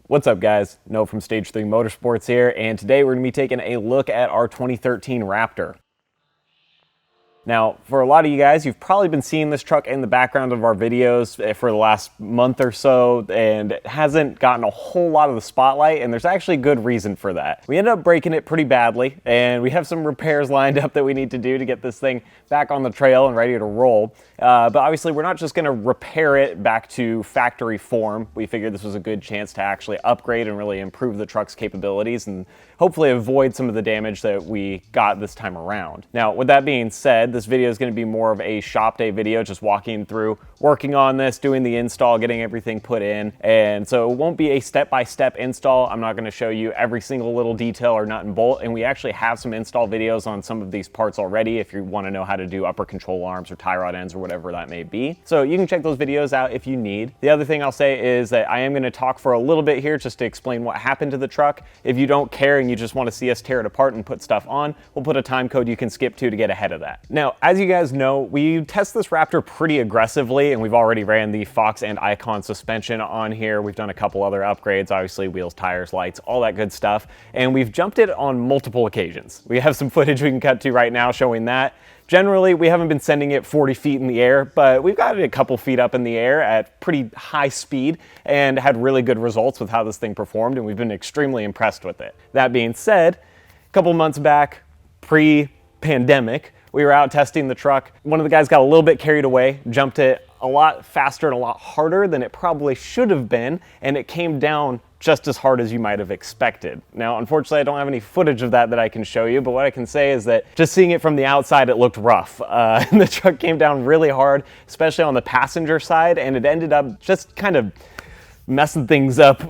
What's up guys, Noah from Stage 3 Motorsports here, and today we're going to be taking a look at our 2013 Raptor. Now, for a lot of you guys, you've probably been seeing this truck in the background of our videos for the last month or so, and it hasn't gotten a whole lot of the spotlight, and there's actually good reason for that. We ended up breaking it pretty badly, and we have some repairs lined up that we need to do to get this thing back on the trail and ready to roll. But obviously, we're not just going to repair it back to factory form. We figured this was a good chance to actually upgrade and really improve the truck's capabilities and hopefully avoid some of the damage that we got this time around. Now, with that being said, this video is going to be more of a shop day video, just walking through, working on this, doing the install, getting everything put in. And so it won't be a step-by-step install. I'm not going to show you every single little detail or nut and bolt. And we actually have some install videos on some of these parts already if you want to know how to do upper control arms or tie rod ends or whatever that may be. So you can check those videos out if you need. The other thing I'll say is that I am going to talk for a little bit here just to explain what happened to the truck. If you don't care and you just want to see us tear it apart and put stuff on, we'll put a time code you can skip to get ahead of that. Now, as you guys know, we test this Raptor pretty aggressively, and we've already ran the Fox and Icon suspension on here. We've done a couple other upgrades, obviously wheels, tires, lights, all that good stuff, and we've jumped it on multiple occasions. We have some footage we can cut to right now showing that. Generally, we haven't been sending it 40 feet in the air, but we've got it a couple feet up in the air at pretty high speed and had really good results with how this thing performed, and we've been extremely impressed with it. That being said, a couple months back, pre-pandemic, we were out testing the truck. One of the guys got a little bit carried away, jumped it a lot faster and a lot harder than it probably should have been, and it came down just as hard as you might have expected. Now, unfortunately, I don't have any footage of that I can show you, but what I can say is that just seeing it from the outside, it looked rough. The truck came down really hard, especially on the passenger side, and it ended up just kind of messing things up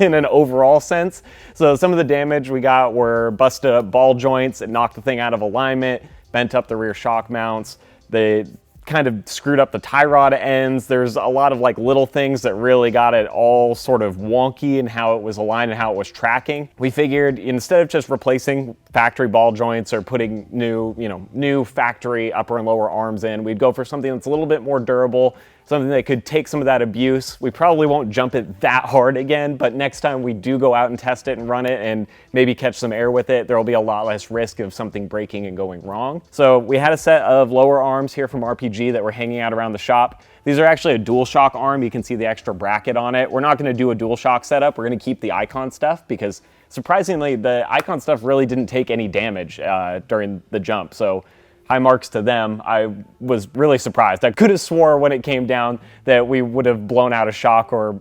in an overall sense. So some of the damage we got were busted up ball joints. It knocked the thing out of alignment, bent up the rear shock mounts. They kind of screwed up the tie rod ends. There's a lot of like little things that really got it all sort of wonky in how it was aligned and how it was tracking. We figured instead of just replacing factory ball joints or putting new factory upper and lower arms in, we'd go for something that's a little bit more durable, something that could take some of that abuse. We probably won't jump it that hard again, but next time we do go out and test it and run it and maybe catch some air with it, there'll be a lot less risk of something breaking and going wrong. So we had a set of lower arms here from RPG that were hanging out around the shop. These are actually a dual shock arm. You can see the extra bracket on it. We're not going to do a dual shock setup. We're going to keep the Icon stuff because surprisingly, the Icon stuff really didn't take any damage during the jump. So high marks to them. I was really surprised. I could have swore when it came down that we would have blown out a shock or,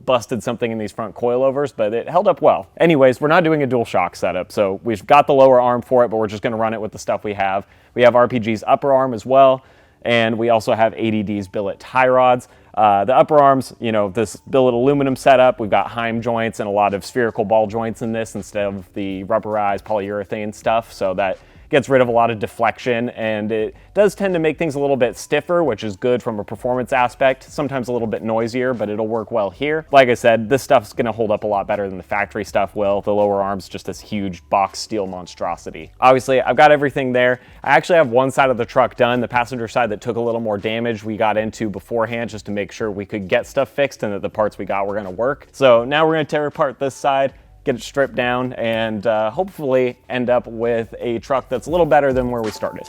busted something in these front coilovers, but it held up well. Anyways, we're not doing a dual shock setup, so we've got the lower arm for it, but we're just gonna run it with the stuff we have. We have RPG's upper arm as well, and we also have ADD's billet tie rods. The upper arms, this billet aluminum setup, we've got Heim joints and a lot of spherical ball joints in this instead of the rubberized polyurethane stuff, so that gets rid of a lot of deflection, and it does tend to make things a little bit stiffer, which is good from a performance aspect. Sometimes a little bit noisier, but it'll work well here. Like I said, this stuff's gonna hold up a lot better than the factory stuff will. The lower arm's just this huge box steel monstrosity. Obviously, I've got everything there. I actually have one side of the truck done. The passenger side that took a little more damage we got into beforehand just to make sure we could get stuff fixed and that the parts we got were gonna work. So now we're gonna tear apart this side, get it stripped down, and hopefully end up with a truck that's a little better than where we started.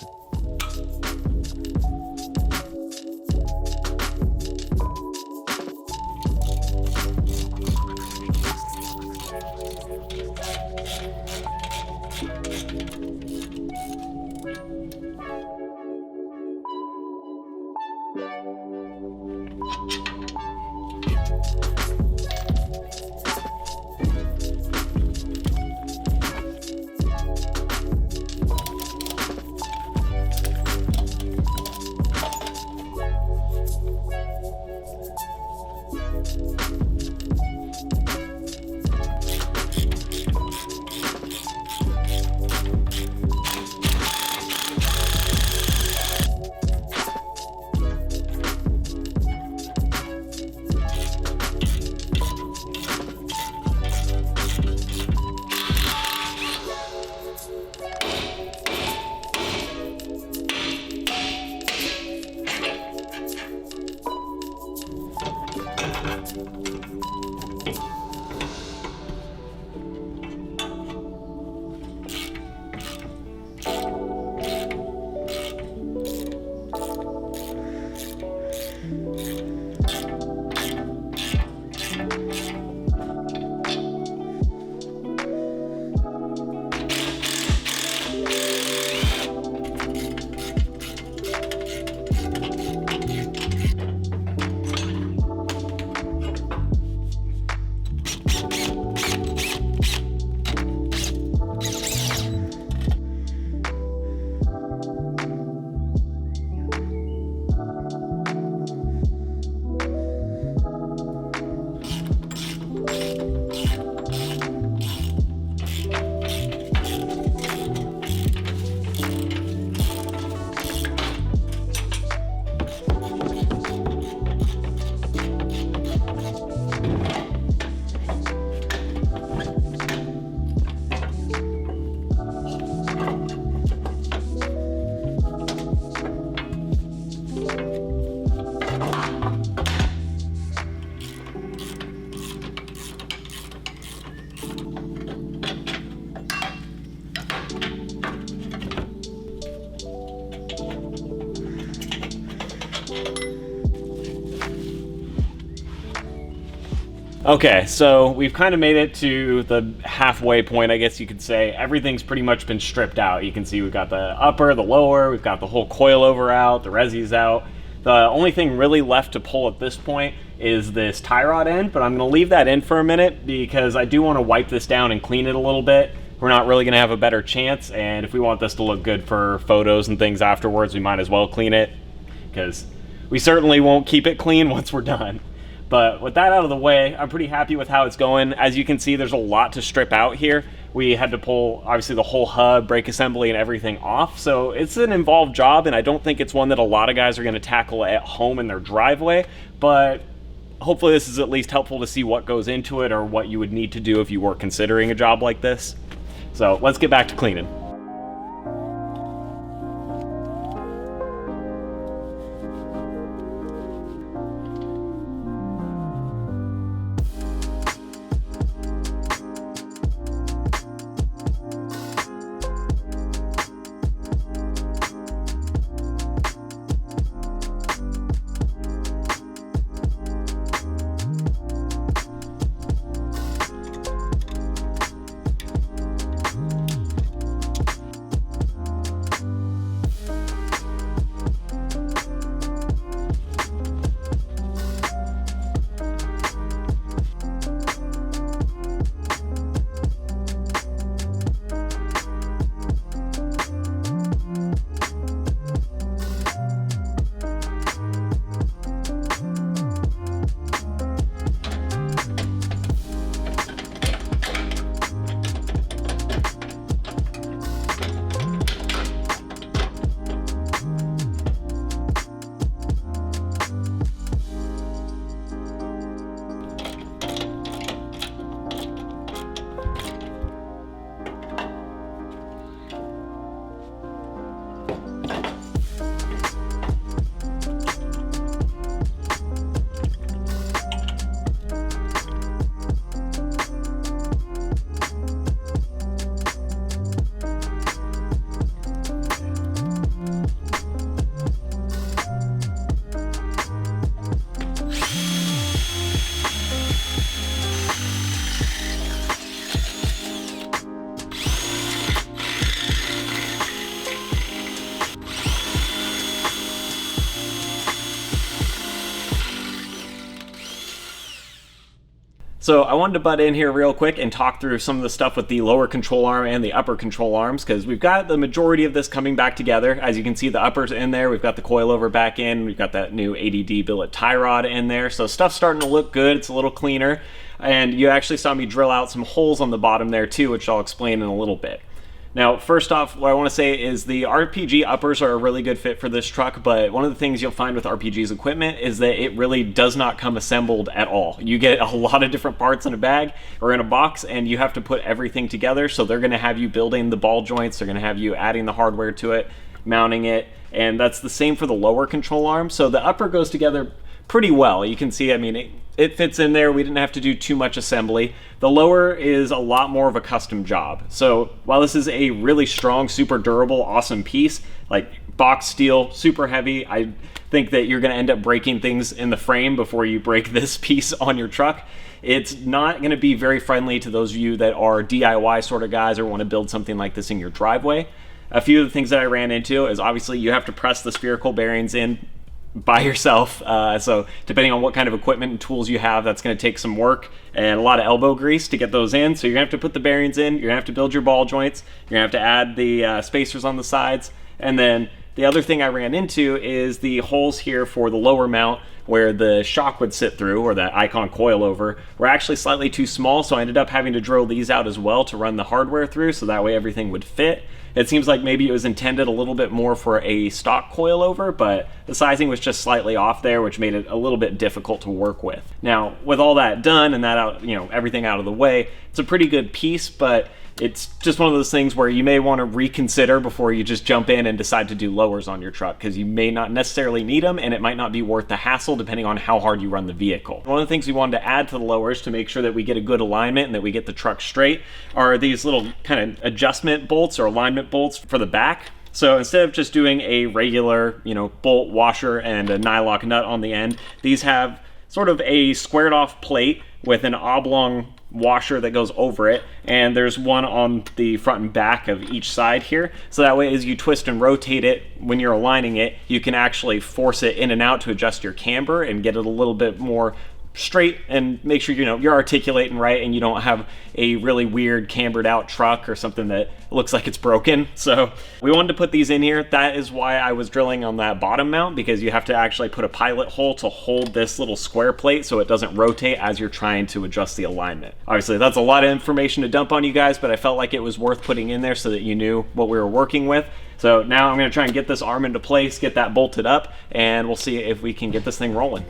Okay, so we've kind of made it to the halfway point, I guess you could say. Everything's pretty much been stripped out. You can see we've got the upper, the lower, we've got the whole coilover out, the resi's out. The only thing really left to pull at this point is this tie rod end, but I'm going to leave that in for a minute because I do want to wipe this down and clean it a little bit. We're not really going to have a better chance, and if we want this to look good for photos and things afterwards, we might as well clean it because we certainly won't keep it clean once we're done. But with that out of the way, I'm pretty happy with how it's going. As you can see, there's a lot to strip out here. We had to pull, obviously, the whole hub, brake assembly, and everything off. So it's an involved job, and I don't think it's one that a lot of guys are going to tackle at home in their driveway. But hopefully this is at least helpful to see what goes into it or what you would need to do if you were considering a job like this. So let's get back to cleaning. So I wanted to butt in here real quick and talk through some of the stuff with the lower control arm and the upper control arms, because we've got the majority of this coming back together. As you can see, the upper's in there, we've got the coilover back in, we've got that new ADD billet tie rod in there, so stuff's starting to look good, it's a little cleaner, and you actually saw me drill out some holes on the bottom there too, which I'll explain in a little bit. Now, first off, what I want to say is the RPG uppers are a really good fit for this truck, but one of the things you'll find with RPG's equipment is that it really does not come assembled at all. You get a lot of different parts in a bag or in a box, and you have to put everything together, so they're going to have you building the ball joints, they're going to have you adding the hardware to it, mounting it, and that's the same for the lower control arm. So the upper goes together pretty well. You can see, I mean, it fits in there. We didn't have to do too much assembly. The lower is a lot more of a custom job. So while this is a really strong, super durable, awesome piece, like box steel, super heavy, I think that you're going to end up breaking things in the frame before you break this piece on your truck. it's not going to be very friendly to those of you that are DIY sort of guys or want to build something like this in your driveway. A few of the things that I ran into is obviously you have to press the spherical bearings in by yourself. So depending on what kind of equipment and tools you have, that's going to take some work and a lot of elbow grease to get those in. So you're going to have to put the bearings in, you're going to have to build your ball joints, you're going to have to add the spacers on the sides, and then the other thing I ran into is the holes here for the lower mount where the shock would sit through, or that icon coilover, were actually slightly too small, so I ended up having to drill these out as well to run the hardware through, so that way everything would fit. It seems like maybe it was intended a little bit more for a stock coilover, but the sizing was just slightly off there, which made it a little bit difficult to work with. Now, with all that done and that out, everything out of the way, it's a pretty good piece, but it's just one of those things where you may want to reconsider before you just jump in and decide to do lowers on your truck, because you may not necessarily need them and it might not be worth the hassle depending on how hard you run the vehicle. One of the things we wanted to add to the lowers to make sure that we get a good alignment and that we get the truck straight are these little kind of adjustment bolts or alignment bolts for the back. So instead of just doing a regular, bolt washer and a nylock nut on the end, these have sort of a squared off plate with an oblong washer that goes over it, and there's one on the front and back of each side here, so that way as you twist and rotate it when you're aligning it, you can actually force it in and out to adjust your camber and get it a little bit more straight and make sure you're articulating right and you don't have a really weird cambered out truck or something that looks like it's broken. So we wanted to put these in here. That is why I was drilling on that bottom mount, because you have to actually put a pilot hole to hold this little square plate so it doesn't rotate as you're trying to adjust the alignment. Obviously that's a lot of information to dump on you guys, but I felt like it was worth putting in there so that you knew what we were working with. So now I'm going to try and get this arm into place, get that bolted up, and we'll see if we can get this thing rolling.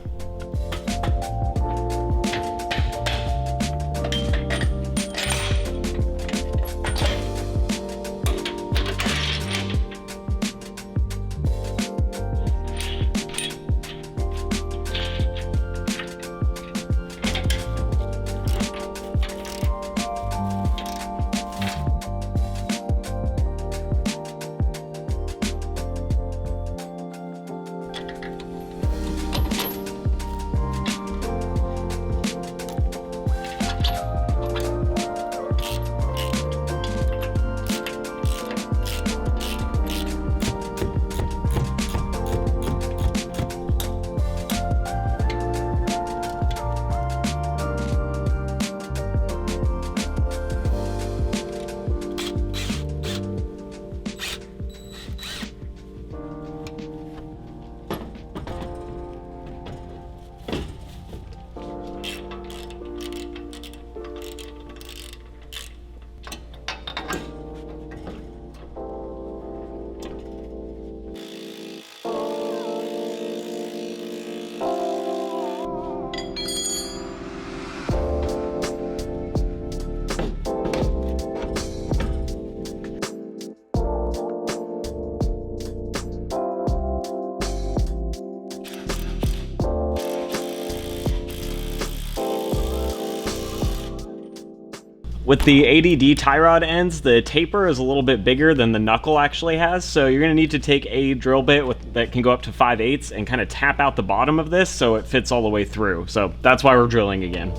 With the ADD tie rod ends, the taper is a little bit bigger than the knuckle actually has, so you're going to need to take a drill bit that can go up to 5/8 and kind of tap out the bottom of this so it fits all the way through. So that's why we're drilling again.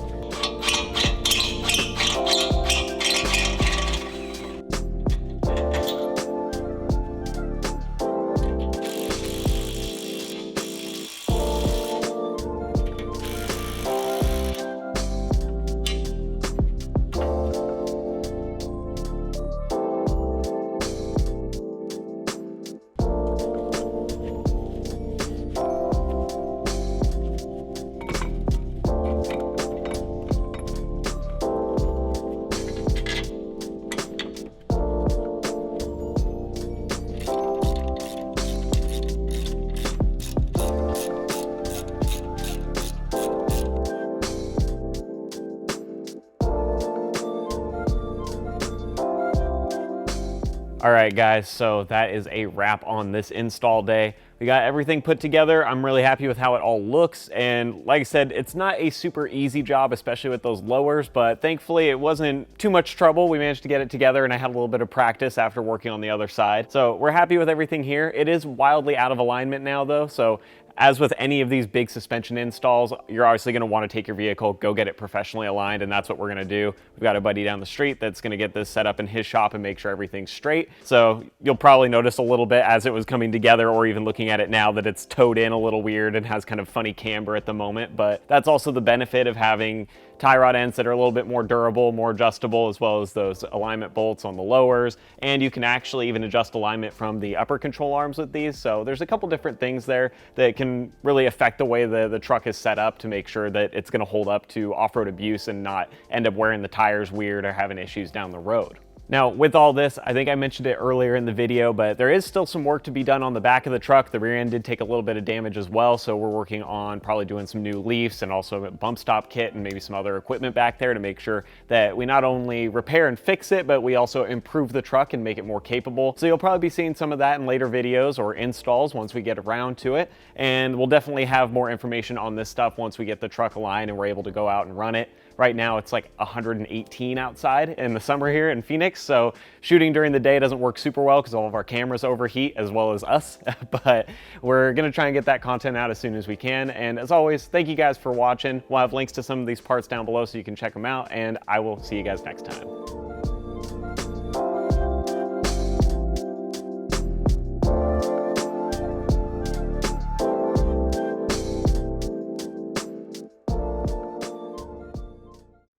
All right, guys, so that is a wrap on this install day. We got everything put together. I'm really happy with how it all looks. And like I said, it's not a super easy job, especially with those lowers, but thankfully it wasn't too much trouble. We managed to get it together and I had a little bit of practice after working on the other side. So we're happy with everything here. It is wildly out of alignment now though. So as with any of these big suspension installs, you're obviously going to want to take your vehicle, go get it professionally aligned, and that's what we're going to do. We've got a buddy down the street that's going to get this set up in his shop and make sure everything's straight. So you'll probably notice a little bit as it was coming together, or even looking at it now, that it's towed in a little weird and has kind of funny camber at the moment. But that's also the benefit of having tie rod ends that are a little bit more durable, more adjustable, as well as those alignment bolts on the lowers. And you can actually even adjust alignment from the upper control arms with these. So there's a couple different things there that can really affect the way the truck is set up to make sure that it's going to hold up to off-road abuse and not end up wearing the tires weird or having issues down the road. Now, with all this, I think I mentioned it earlier in the video, but there is still some work to be done on the back of the truck. The rear end did take a little bit of damage as well, so we're working on probably doing some new leafs and also a bump stop kit and maybe some other equipment back there to make sure that we not only repair and fix it, but we also improve the truck and make it more capable. So you'll probably be seeing some of that in later videos or installs once we get around to it. And we'll definitely have more information on this stuff once we get the truck aligned and we're able to go out and run it. Right now it's like 118 outside in the summer here in Phoenix, so shooting during the day doesn't work super well because all of our cameras overheat as well as us, but we're gonna try and get that content out as soon as we can. And as always, thank you guys for watching. We'll have links to some of these parts down below so you can check them out, and I will see you guys next time.